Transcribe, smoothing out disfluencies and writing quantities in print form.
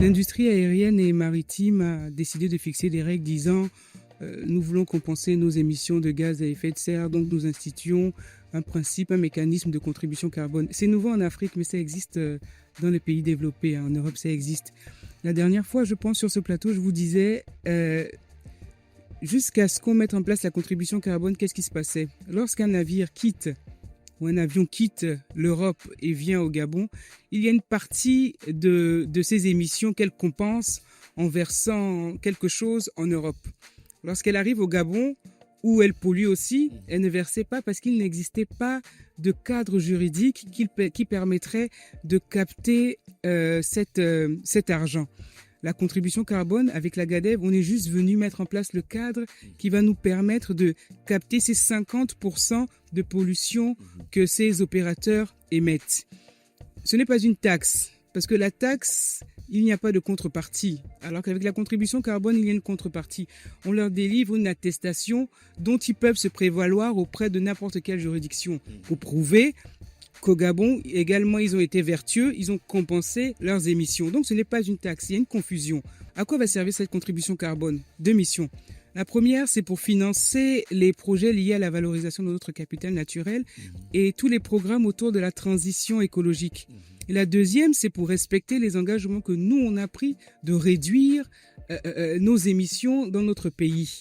L'industrie aérienne et maritime a décidé de fixer des règles disant nous voulons compenser nos émissions de gaz à effet de serre, donc nous instituons un principe, un mécanisme de contribution carbone. C'est nouveau en Afrique, mais ça existe dans les pays développés. En Europe, ça existe. La dernière fois, je pense, sur ce plateau, je vous disais, jusqu'à ce qu'on mette en place la contribution carbone, qu'est-ce qui se passait? Lorsqu'un navire quitte ou un avion quitte l'Europe et vient au Gabon, il y a une partie de ces émissions qu'elle compense en versant quelque chose en Europe. Lorsqu'elle arrive au Gabon, où elle pollue aussi, elle ne versait pas parce qu'il n'existait pas de cadre juridique qui permettrait de capter cet argent. La contribution carbone, avec la GADEV, on est juste venu mettre en place le cadre qui va nous permettre de capter ces 50% de pollution que ces opérateurs émettent. Ce n'est pas une taxe, parce que la taxe, il n'y a pas de contrepartie. Alors qu'avec la contribution carbone, il y a une contrepartie. On leur délivre une attestation dont ils peuvent se prévaloir auprès de n'importe quelle juridiction pour prouver qu'au Gabon, également, ils ont été vertueux, ils ont compensé leurs émissions. Donc, ce n'est pas une taxe, il y a une confusion. À quoi va servir cette contribution carbone? Deux missions. La première, c'est pour financer les projets liés à la valorisation de notre capital naturel et tous les programmes autour de la transition écologique. Et la deuxième, c'est pour respecter les engagements que nous, on a pris de réduire nos émissions dans notre pays.